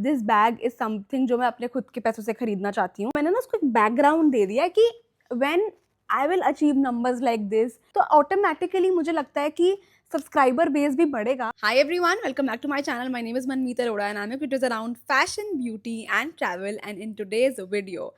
This bag is something जो मैं अपने खुद के पैसों से खरीदना चाहती हूँ। मैंने ना उसको एक बैकग्राउंड दे दिया है कि when I will achieve numbers like this, तो ऑटोमेटिकली मुझे लगता है कि सब्सक्राइबर बेस भी बढ़ेगा। Hi everyone, welcome back to my channel. My name is Manmeet Arora and I'm a creator around fashion, beauty and travel. And in today's video,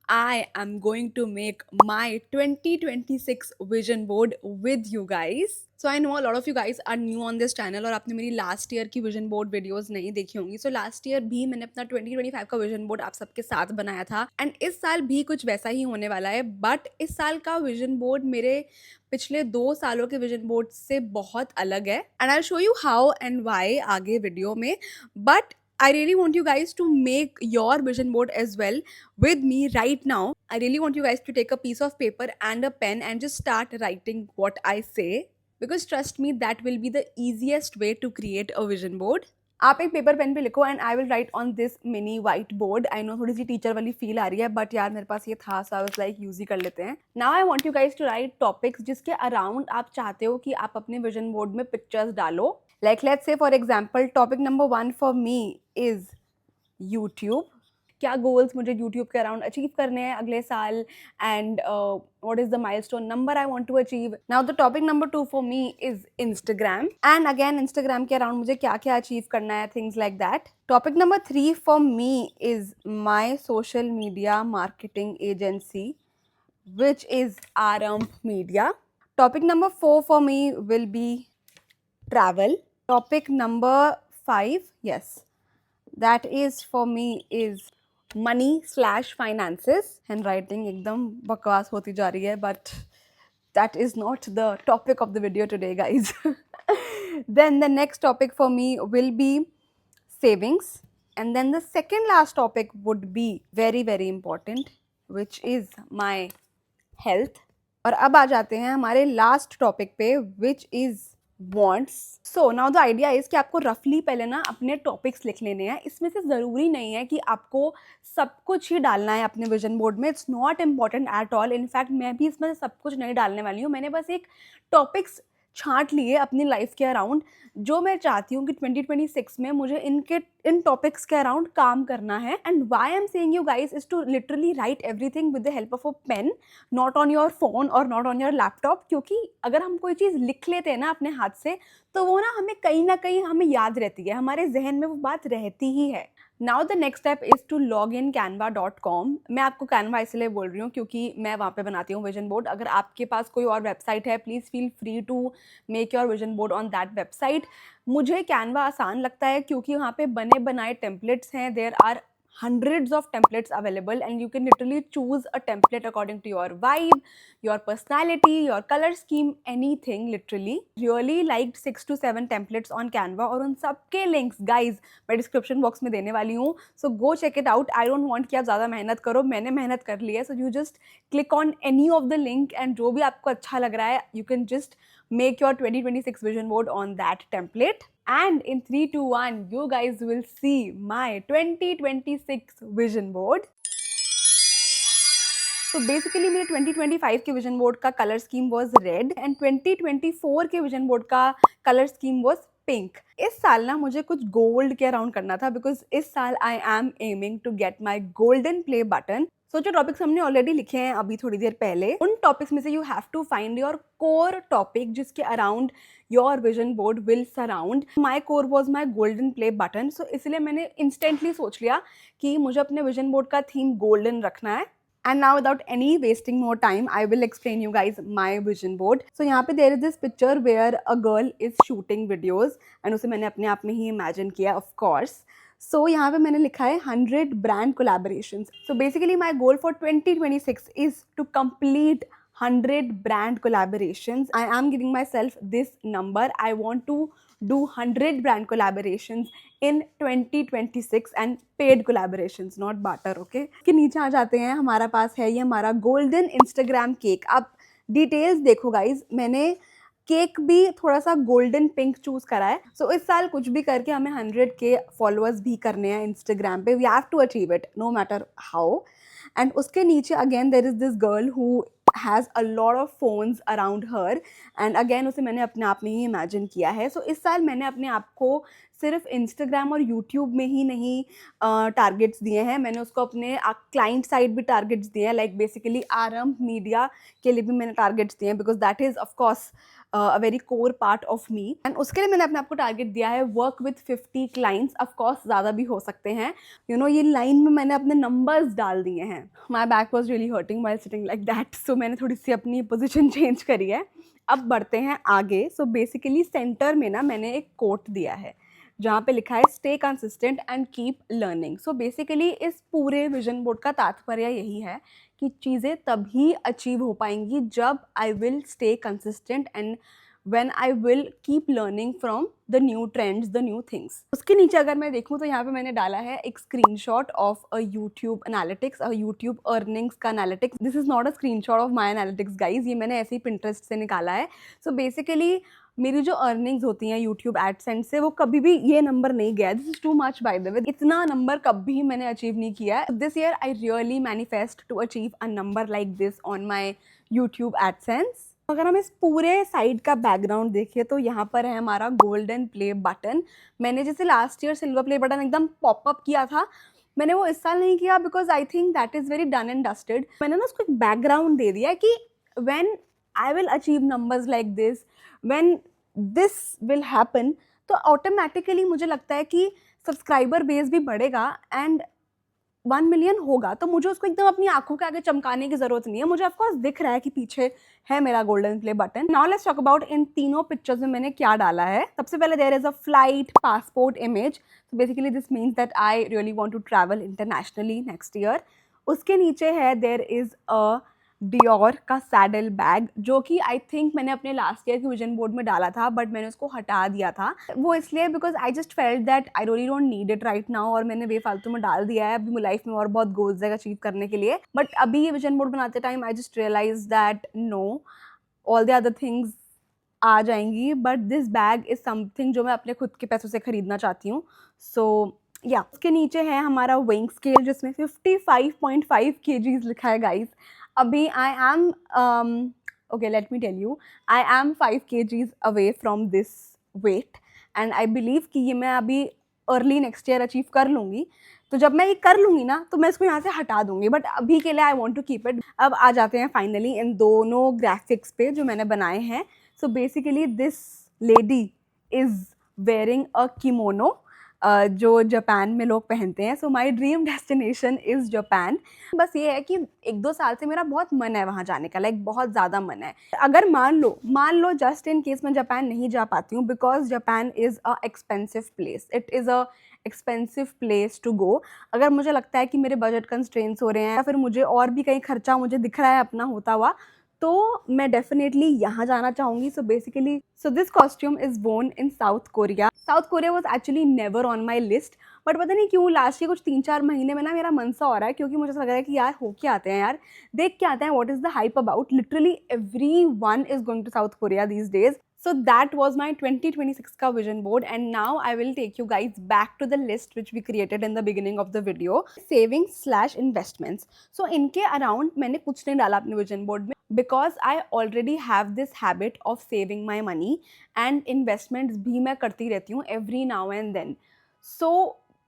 I am going to make my 2026 vision board with you guys. So I know a lot of you guys are new on this channel और आपने मेरी last year की vision board videos नहीं देखी होंगी। So last year भी मैंने अपना 2025 का विजन बोर्ड आप सबके साथ बनाया था एंड इस साल भी कुछ वैसा ही होने वाला है। बट इस साल का विजन बोर्ड मेरे पिछले 2 सालों के विजन बोर्ड से बहुत अलग है and I show you how and why आगे वीडियो में। But I really want you guys to make your vision board as well with me right now. I really want you guys to take a piece of paper and a pen and just start writing what I say, because trust me, that will be the easiest way to create a vision board. आप एक paper pen पे लिखो and I will write on this mini white board. I know थोड़ी सी teacher वाली feel आ रही है but यार मेरे पास ये था, so I was like use ही कर लेते हैं। Now I want you guys to write topics जिसके अराउंड आप चाहते हो कि आप अपने विजन बोर्ड में पिक्चर्स डालो। Like let's say for example, topic number 1 for me is YouTube. क्या गोल्स मुझे यूट्यूब के अराउंड अचीव करने हैं अगले साल and what is the milestone number I want to achieve. Now the topic number 2 for me is Instagram and again Instagram के around मुझे क्या क्या अचीव करना है, things like that. Topic number 3 for me is my social media marketing agency which is Aramp Media. Topic number 4 for me will be travel. Topic number 5, yes, that is for me is money/finances. Handwriting एकदम बकवास होती जा रही है but that is not the topic of the video today, guys. Then the next topic for me will be savings, and then the second last topic would be very very important, which is my health. और अब आ जाते हैं हमारे last topic पे which is wants. So now the idea is कि आपको रफली पहले ना अपने टॉपिक्स लिख लेने हैं। इसमें से ज़रूरी नहीं है कि आपको सब कुछ ही डालना है अपने विजन बोर्ड में। It's not important at all. In fact मैं भी इसमें सब कुछ नहीं डालने वाली हूँ। मैंने बस एक टॉपिक्स छांट लिए अपनी लाइफ के अराउंड जो मैं चाहती हूँ कि 2026 में मुझे इन टॉपिक्स के अराउंड काम करना है। And why I am saying you guys is to literally write everything with the help of a pen, not on your phone और नॉट ऑन योर लैपटॉप। क्योंकि अगर हम कोई चीज़ लिख लेते हैं ना अपने हाथ से तो वो ना हमें कहीं ना कहीं हमें याद रहती है, हमारे जहन में वो बात रहती ही है। Now the next step is to log in canva.com. मैं आपको कैनवा इसलिए बोल रही हूँ क्योंकि मैं वहाँ पे बनाती हूँ विजन बोर्ड। अगर आपके पास कोई और वेबसाइट है please feel free to make your vision board on that website. मुझे कैनवा आसान लगता है क्योंकि वहाँ पे बने बनाए टेम्पलेट्स हैं। There are hundreds of templates available and you can literally choose a template according to your vibe, your personality, your color scheme, anything literally. Really liked 6 to 7 templates on Canva और उन सब के links guys मैं description box में देने वाली हूँ। So go check it out. I don't want कि आप ज़्यादा मेहनत करो, मैंने मेहनत कर ली है। So you just click on any of the link and जो भी आपको अच्छा लग रहा है you can just make your 2026 vision board on that template. And in 3, 2, 1, you guys will see my 2026 vision board. तो बेसिकली मेरे 2025 के विजन बोर्ड का colour scheme was red and 2024 के विजन बोर्ड का कलर स्कीम वाज पिंक। इस साल ना मुझे कुछ गोल्ड के अराउंड करना था बिकॉज इस साल I am aiming to get my golden play button. So जो टॉपिक्स हमने ऑलरेडी लिखे हैं अभी थोड़ी देर पहले, उन टॉपिक्स में से you have to find your core topic जिसके around your vision board will surround. My core was my golden play button. So इसलिए मैंने इंस्टेंटली सोच लिया कि मुझे अपने विजन बोर्ड का थीम गोल्डन रखना है। And now without any wasting more time, I will explain you guys my vision board. So यहाँ पे there is this picture where a girl is shooting videos and उसे मैंने अपने आप में ही imagine किया of course. So यहाँ पे मैंने लिखा है 100 brand collaborations. So basically my goal for 2026 is to complete 100 brand collaborations. I am giving myself this number. I want to do 100 brand collaborations in 2026 and paid collaborations, not barter, okay? कि नीचे आ जाते हैं, हमारा पास है ये हमारा golden Instagram cake. आप details देखो गाइज, मैंने केक भी थोड़ा सा गोल्डन पिंक चूज करा है। सो इस साल कुछ भी करके हमें 100 के फॉलोअर्स भी करने हैं इंस्टाग्राम पे। We have to achieve it no matter how. And उसके नीचे again there is this girl who has a lot of phones around her and again उसे मैंने अपने आप में ही इमेजिन किया है. सो इस साल मैंने अपने आप को सिर्फ इंस्टाग्राम और यूट्यूब में ही नहीं टारगेट्स दिए हैं, मैंने उसको अपने क्लाइंट साइड भी टारगेट्स दिए हैं, लाइक बेसिकली आरंभ मीडिया के लिए भी मैंने टारगेट्स दिए हैं because that is of course a very core part of me. And उसके लिए मैंने अपने आप को टारगेट दिया है वर्क विथ 50 क्लाइंट्स. ऑफकोर्स ज़्यादा भी हो सकते हैं, यू नो ये लाइन में मैंने अपने नंबर्स डाल दिए हैं. My back was really hurting while sitting like that, so मैंने थोड़ी सी अपनी पोजिशन चेंज करी है. अब बढ़ते हैं आगे. सो बेसिकली सेंटर में ना मैंने एक कोट दिया है जहाँ पे लिखा है stay consistent and keep learning. So basically इस पूरे विजन बोर्ड का तात्पर्य यही है कि चीज़ें तभी अचीव हो पाएंगी जब I will stay consistent and when I will keep learning from the new trends, the new things. उसके नीचे अगर मैं देखूँ तो यहाँ पे मैंने डाला है एक screenshot of a YouTube analytics, a YouTube earnings का analytics. This is not a screenshot of my analytics guys, ये मैंने ऐसे ही पिंटरेस्ट से निकाला है. सो बेसिकली मेरी जो अर्निंग्स होती हैं यूट्यूब एडसेंस से वो कभी भी ये नंबर नहीं गया. This is too much by the way, इतना नंबर कभी मैंने अचीव नहीं किया है. This year I really manifest to achieve a number like this on my YouTube AdSense. अगर हम इस पूरे साइड का बैकग्राउंड देखिए तो यहाँ पर है हमारा गोल्डन प्ले बटन. मैंने जैसे last year silver play button एकदम पॉपअप किया था, मैंने वो इस साल नहीं किया because I think that is very done and dusted. मैंने ना उसको एक बैकग्राउंड दे दिया कि when I will achieve numbers like this, when this will happen, तो ऑटोमेटिकली मुझे लगता है कि सब्सक्राइबर बेस भी बढ़ेगा एंड 1 मिलियन होगा. तो मुझे उसको एकदम अपनी आंखों के आगे चमकाने की जरूरत नहीं है. मुझे ऑफकोर्स दिख रहा है कि पीछे है मेरा golden play button. Now let's talk about इन तीनों पिक्चर्स में मैंने क्या डाला है. सबसे पहले there is a flight passport image. So basically this means that I really want to travel internationally next year. उसके नीचे है देयर इज अ डियोर का सैडल बैग, जो कि आई थिंक मैंने अपने लास्ट ईयर के विजन बोर्ड में डाला था बट मैंने उसको हटा दिया था. वो इसलिए because I just felt that I really don't need it right now, और मैंने बेफालतू में डाल दिया है. अभी लाइफ में और बहुत गोल्स है अचीव करने के लिए, बट अभी ये विजन बोर्ड बनाते time I just realize that no, all the other things आ जाएंगी but this bag is something जो मैं अपने खुद के पैसों से खरीदना चाहती हूँ. सो या उसके नीचे है हमारा वेइंग स्केल जिसमें 55.5 kgs लिखा है गाइज. अभी I am okay let me tell you, I am 5 kgs away from this weight and I believe कि ये मैं अभी अर्ली नेक्स्ट ईयर अचीव कर लूँगी. तो जब मैं ये कर लूँगी ना तो मैं इसको यहाँ से हटा दूँगी, बट अभी के लिए I want to keep it. अब आ जाते हैं फाइनली इन दोनों ग्राफिक्स पे जो मैंने बनाए हैं. So basically this lady is wearing a kimono जो जापान में लोग पहनते हैं. So my dream destination is Japan. बस ये है कि 1-2 साल से मेरा बहुत मन है वहाँ जाने का, लाइक बहुत ज़्यादा मन है. अगर मान लो जस्ट इन केस मैं जापान नहीं जा पाती हूँ because Japan is a expensive place, it is a expensive place to go. अगर मुझे लगता है कि मेरे बजट कंस्ट्रेंट्स हो रहे हैं या फिर मुझे और भी कहीं खर्चा मुझे दिख रहा है अपना होता हुआ, तो मैं डेफिनेटली यहाँ जाना चाहूँगी. So basically this costume is worn in South Korea. South Korea was actually never on my list, but पता नहीं क्यों लास्ट के कुछ 3-4 महीने में ना मेरा मन सा हो रहा है, क्योंकि मुझे ऐसा लग रहा है कि यार हो के आते हैं, यार देख के आते हैं, what is the hype about. Literally everyone is going to South Korea these days. So that was my 2026 का vision board, and now I will take you guys back to the list which we created in the beginning of the video. Savings/investments. So इनके around मैंने कुछ नहीं डाला अपने vision board में because I already have this habit of saving my money and investments भी मैं करती रहती हूँ every now and then. So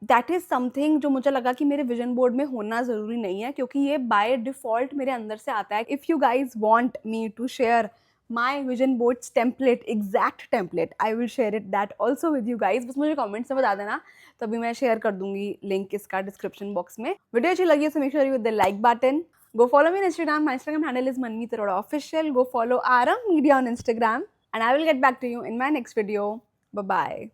that is something जो मुझे लगा कि मेरे विजन बोर्ड में होना ज़रूरी नहीं है, क्योंकि ये बाय डिफ़ॉल्ट मेरे अंदर से आता है. If you guys want me to share my vision boards template, exact template, I will share it that also with you guys. बस मुझे कमेंट्स में बता देना, तभी मैं शेयर कर दूंगी लिंक इसका डिस्क्रिप्शन बॉक्स में. वीडियो अच्छी लगी तो make sure you the like button. Go follow me on Instagram. My Instagram handle is Manmeet Arora Official. Go follow Aram Media on Instagram. And I will get back to you in my next video. Bye-bye.